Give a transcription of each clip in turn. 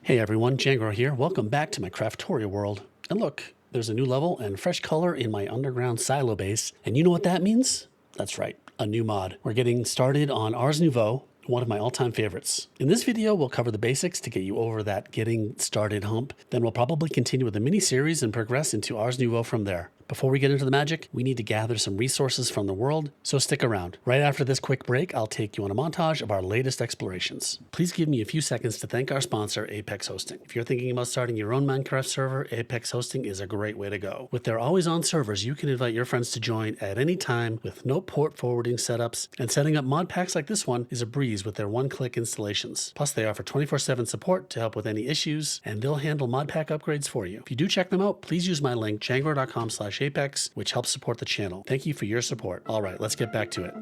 Hey everyone, Django here. Welcome back to my Craftoria world. And look, there's a new level and fresh color in my underground silo base. And you know what that means? That's right, a new mod. We're getting started on Ars Nouveau, one of my all-time favorites. In this video, we'll cover the basics to get you over that getting started hump. Then we'll probably continue with the mini-series and progress into Ars Nouveau from there. Before we get into the magic, we need to gather some resources from the world, so stick around. Right after this quick break, I'll take you on a montage of our latest explorations. Please give me a few seconds to thank our sponsor, Apex Hosting. If you're thinking about starting your own Minecraft server, Apex Hosting is a great way to go. With their always-on servers, you can invite your friends to join at any time with no port forwarding setups, and setting up mod packs like this one is a breeze with their one-click installations. Plus, they offer 24/7 support to help with any issues, and they'll handle mod pack upgrades for you. If you do check them out, please use my link, django.com/apex, which helps support the channel. Thank you for your support. All right, let's get back to it.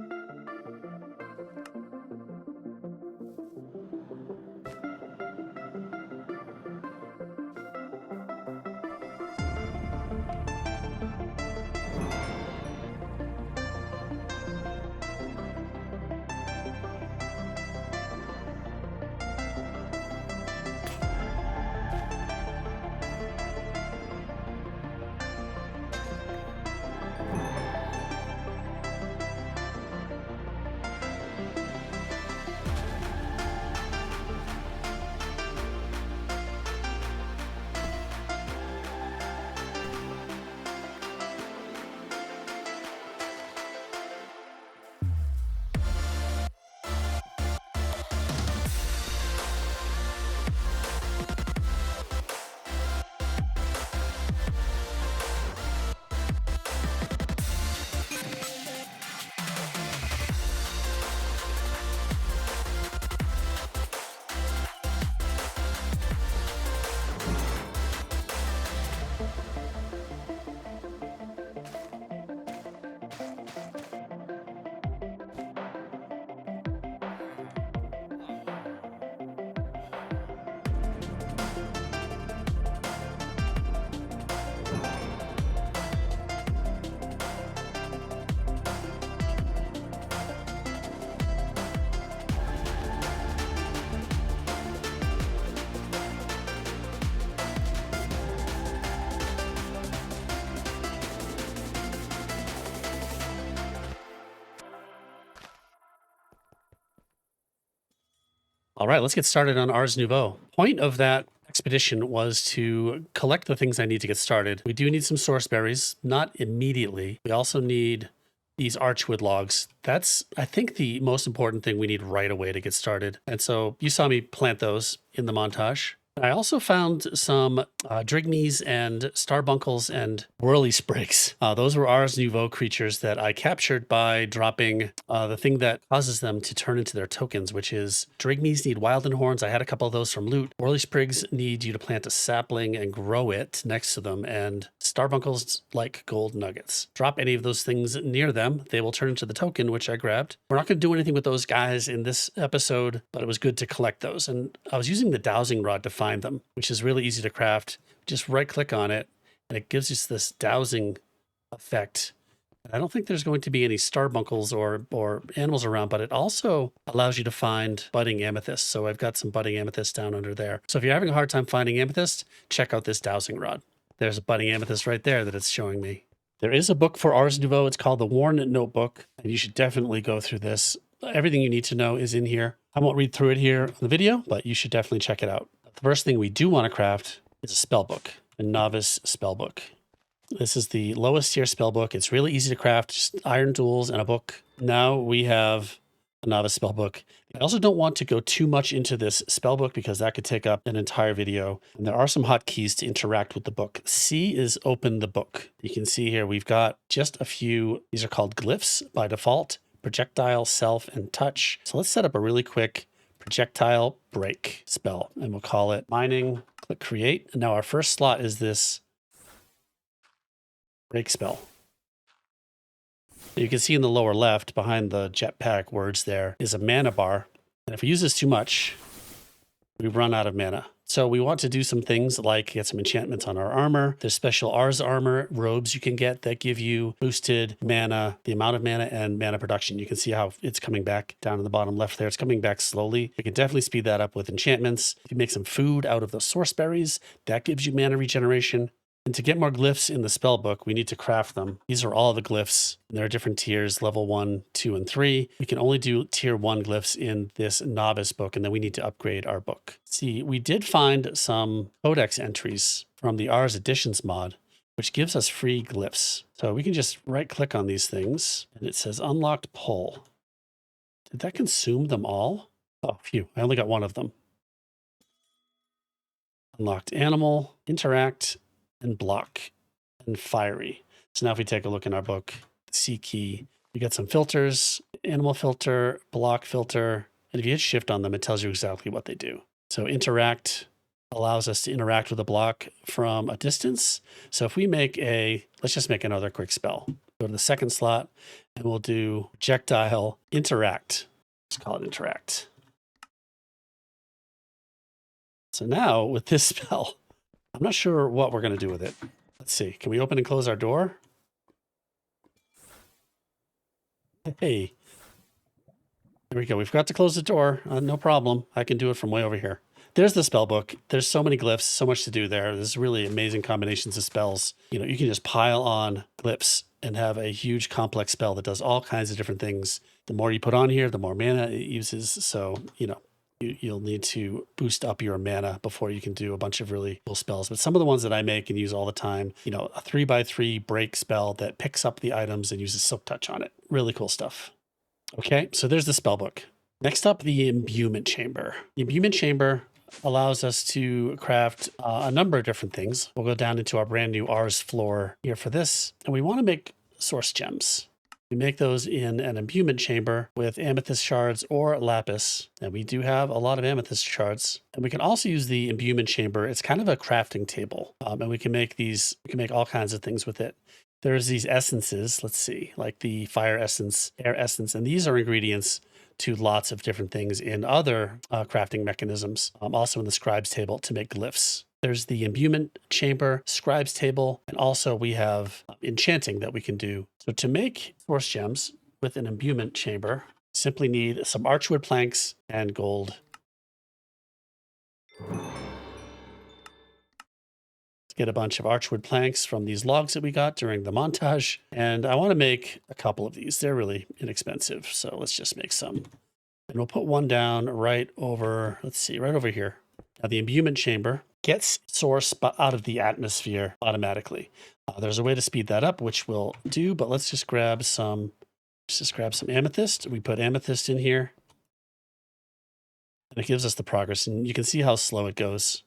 All right, let's get started on Ars Nouveau. Point of that expedition was to collect the things I need to get started. We do need some source berries, not immediately. We also need these archwood logs. That's, I think, the most important thing we need right away to get started. And so you saw me plant those in the montage. I also found some drigmies and starbunkles and whirly sprigs. Those were Ars Nouveau creatures that I captured by dropping the thing that causes them to turn into their tokens, which is drigmies need wildland horns. I had a couple of those from loot. Whirly sprigs need you to plant a sapling and grow it next to them, and starbunkles like gold nuggets. Drop any of those things near them, they will turn into the token, which I grabbed. We're not going to do anything with those guys in this episode, but it was good to collect those. And I was using the dowsing rod to find them, which is really easy to craft. Just right click on it and it gives us this dowsing effect. I don't think there's going to be any starbunkles or animals around, but it also allows you to find budding amethyst. So I've got some budding amethyst down under there. So if you're having a hard time finding amethyst, check out this dowsing rod. There's a budding amethyst right there that it's showing me. There is a book for Ars Nouveau. It's called the Worn Notebook, and you should definitely go through this. Everything you need to know is in here. I won't read through it here on the video, but you should definitely check it out. The first thing we do want to craft is a spellbook, a Novice Spellbook. This is the lowest tier spellbook. It's really easy to craft, just iron tools and a book. Now we have a Novice Spellbook. I also don't want to go too much into this spellbook because that could take up an entire video. And there are some hotkeys to interact with the book. C is open the book. You can see here we've got just a few, these are called glyphs by default, projectile, self, and touch. So let's set up a really quick projectile break spell, and we'll call it mining. Click create. And now our first slot is this break spell. You can see in the lower left behind the jetpack words there is a mana bar. And if we use this too much, we run out of mana. So we want to do some things like get some enchantments on our armor. There's special Ars armor robes you can get that give you boosted mana, the amount of mana and mana production. You can see how it's coming back down in the bottom left there. It's coming back slowly. We can definitely speed that up with enchantments. If you make some food out of the source berries, that gives you mana regeneration. And to get more glyphs in the spellbook, we need to craft them. These are all the glyphs. There are different tiers, level 1, 2, and 3. We can only do tier 1 glyphs in this novice book, and then we need to upgrade our book. See, we did find some codex entries from the Ars Editions mod, which gives us free glyphs. So we can just right-click on these things, and it says Unlocked Pull. Did that consume them all? Oh, phew, I only got one of them. Unlocked Animal, Interact, and Block, and Fiery. So now if we take a look in our book, C key, we get some filters, animal filter, block filter, and if you hit shift on them, it tells you exactly what they do. So interact allows us to interact with a block from a distance. So if we make let's just make another quick spell. Go to the second slot and we'll do projectile interact. Let's call it interact. So now with this spell, I'm not sure what we're going to do with it. Let's see. Can we open and close our door? Hey. There we go. We forgot to close the door. No problem. I can do it from way over here. There's the spell book. There's so many glyphs, so much to do there. There's really amazing combinations of spells. You know, you can just pile on glyphs and have a huge complex spell that does all kinds of different things. The more you put on here, the more mana it uses. So, you know, you'll need to boost up your mana before you can do a bunch of really cool spells. But some of the ones that I make and use all the time, you know, a 3x3 break spell that picks up the items and uses Silk Touch on it. Really cool stuff. Okay, so there's the spellbook. Next up, the Imbuement Chamber. The Imbuement Chamber allows us to craft a number of different things. We'll go down into our brand new Ars floor here for this. And we want to make source gems. We make those in an imbuement chamber with amethyst shards or lapis. And we do have a lot of amethyst shards. And we can also use the imbuement chamber. It's kind of a crafting table. And we can make all kinds of things with it. There's these essences, let's see, like the fire essence, air essence, and these are ingredients to lots of different things in other crafting mechanisms, also in the scribes table to make glyphs. There's the imbuement chamber, scribes table, and also we have enchanting that we can do. So to make source gems with an imbuement chamber, simply need some archwood planks and gold. Get a bunch of archwood planks from these logs that we got during the montage. And I want to make a couple of these. They're really inexpensive. So let's just make some. And we'll put one down right over, let's see, right over here. Now the imbuement chamber gets source out of the atmosphere automatically. There's a way to speed that up, which we'll do, but let's just grab some amethyst. We put amethyst in here. And it gives us the progress. And you can see how slow it goes.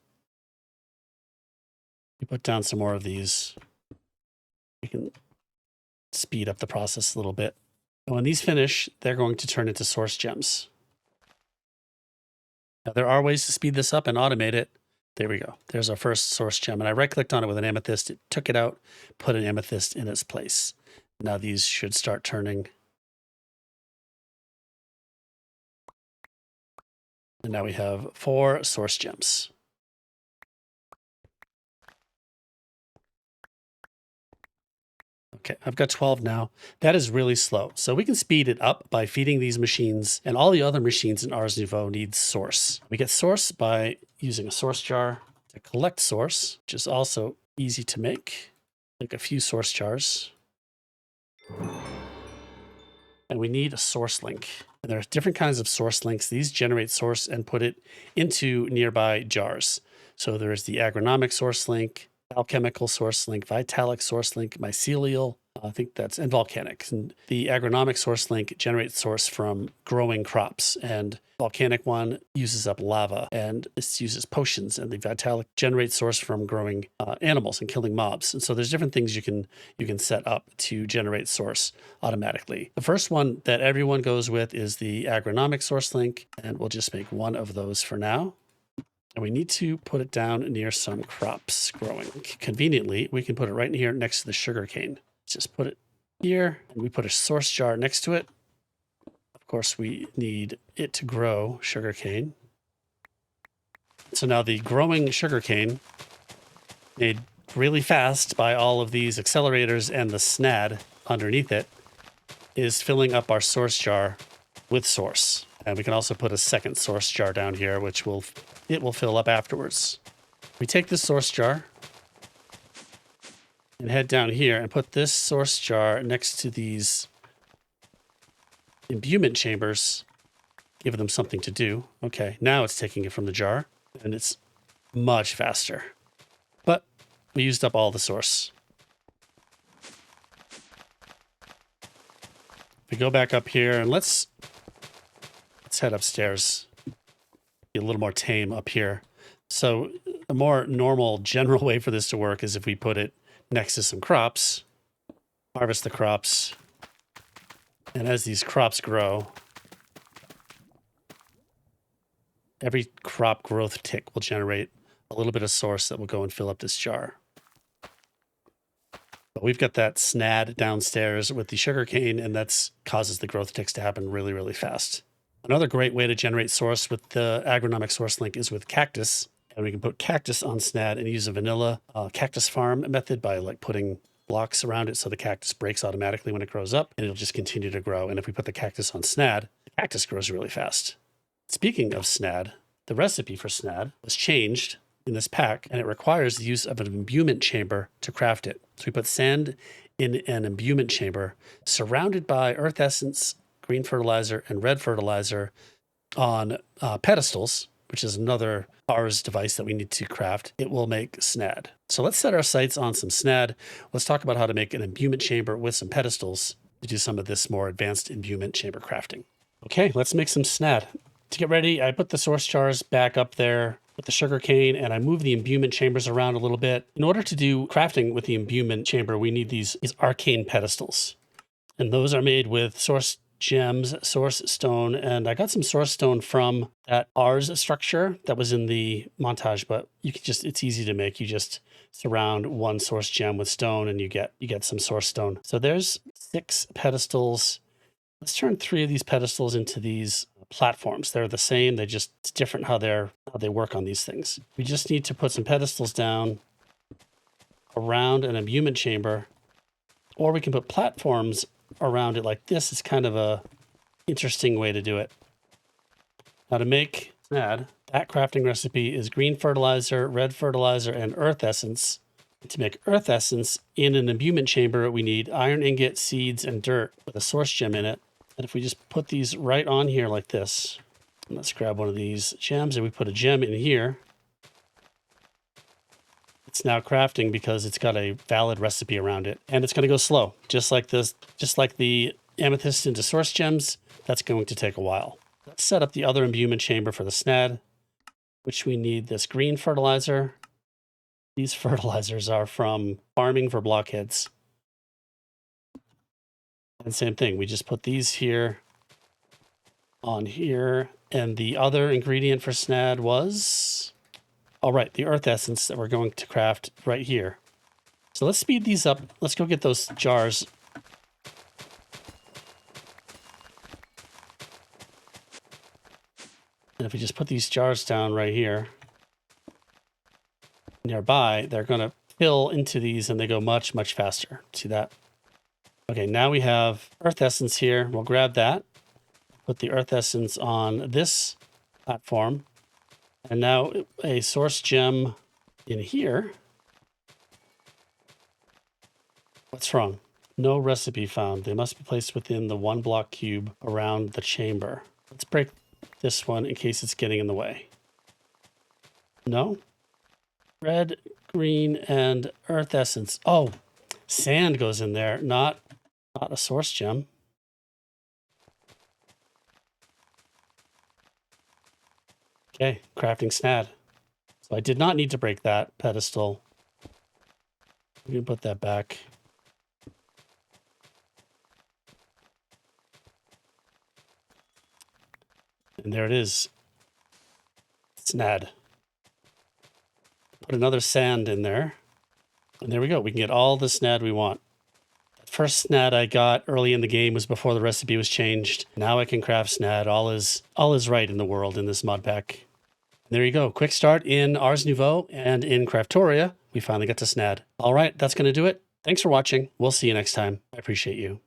We put down some more of these. We can speed up the process a little bit. And when these finish, they're going to turn into source gems. Now, there are ways to speed this up and automate it. There we go. There's our first source gem. And I right-clicked on it with an amethyst. It took it out, put an amethyst in its place. Now these should start turning. And now we have 4 source gems. Okay, I've got 12 now. That is really slow. So we can speed it up by feeding these machines, and all the other machines in Ars Nouveau need source. We get source by using a source jar to collect source, which is also easy to make. Make a few source jars. And we need a source link. And there are different kinds of source links. These generate source and put it into nearby jars. So there's the agronomic source link, alchemical source link, vitalic source link, mycelial, I think that's, and volcanic. And the agronomic source link generates source from growing crops, and volcanic one uses up lava, and this uses potions, and the vitalic generates source from growing animals and killing mobs. And so there's different things you can set up to generate source automatically. The first one that everyone goes with is the agronomic source link, and we'll just make one of those for now. And we need to put it down near some crops growing. Conveniently, we can put it right in here next to the sugar cane. Let's just put it here, and we put a source jar next to it. Of course, we need it to grow sugar cane. So now the growing sugarcane, made really fast by all of these accelerators and the Snad underneath it, is filling up our source jar with source. And we can also put a second source jar down here, which will fill up afterwards. We take this source jar and head down here and put this source jar next to these imbuement chambers. Give them something to do. Okay, now it's taking it from the jar, and it's much faster. But we used up all the source. We go back up here, and let's head upstairs. Be a little more tame up here. So a more normal, general way for this to work is if we put it next to some crops, harvest the crops, and as these crops grow, every crop growth tick will generate a little bit of source that will go and fill up this jar. But we've got that Snad downstairs with the sugarcane, and that's causes the growth ticks to happen really, really fast. Another great way to generate source with the Agronomic Sourcelink is with cactus. And we can put cactus on Snad and use a vanilla cactus farm method by like putting blocks around it so the cactus breaks automatically when it grows up, and it'll just continue to grow. And if we put the cactus on Snad, the cactus grows really fast. Speaking of Snad, the recipe for Snad was changed in this pack, and it requires the use of an imbuement chamber to craft it. So we put sand in an imbuement chamber surrounded by earth essence, green fertilizer, and red fertilizer on pedestals, which is another Ars device that we need to craft. It will make Snad. So let's set our sights on some Snad. Let's talk about how to make an imbuement chamber with some pedestals to do some of this more advanced imbuement chamber crafting. Okay, let's make some Snad. To get ready, I put the source jars back up there with the sugar cane, and I move the imbuement chambers around a little bit. In order to do crafting with the imbuement chamber, we need these arcane pedestals. And those are made with source gems, source stone, and I got some source stone from that Ars structure that was in the montage, but you can just, it's easy to make. You just surround one source gem with stone and you get some source stone. So there's 6 pedestals. Let's turn 3 of these pedestals into these platforms. They're the same, it's different how they work on these things. We just need to put some pedestals down around an imbuement chamber, or we can put platforms around it like this. Is kind of a interesting way to do it. Now to make Snad, that crafting recipe is green fertilizer, red fertilizer, and earth essence. To make earth essence in an imbuement chamber, we need iron ingot, seeds, and dirt with a source gem in it. And if we just put these right on here like this, let's grab one of these gems and we put a gem in here. It's now crafting because it's got a valid recipe around it, and it's going to go slow, just like this, just like the amethyst into source gems. That's going to take a while. Let's set up the other imbuement chamber for the Snad, which we need this green fertilizer. These fertilizers are from farming for blockheads. And same thing, we just put these here on here, and the other ingredient for Snad was, all right, the earth essence that we're going to craft right here. So let's speed these up. Let's go get those jars. And if we just put these jars down right here nearby, they're going to fill into these and they go much, much faster. See that? Okay, now we have earth essence here. We'll grab that, put the earth essence on this platform. And now a source gem in here. What's wrong? No recipe found. They must be placed within the 1 block cube around the chamber. Let's break this one in case it's getting in the way. No? Red, green, and earth essence. Oh, sand goes in there, not a source gem. Okay, crafting Snad. So I did not need to break that pedestal. We can put that back. And there it is. Snad. Put another sand in there. And there we go. We can get all the Snad we want. The first Snad I got early in the game was before the recipe was changed. Now I can craft Snad. All is right in the world in this mod pack. There you go. Quick start in Ars Nouveau, and in Craftoria, we finally got to Snad. All right, that's going to do it. Thanks for watching. We'll see you next time. I appreciate you.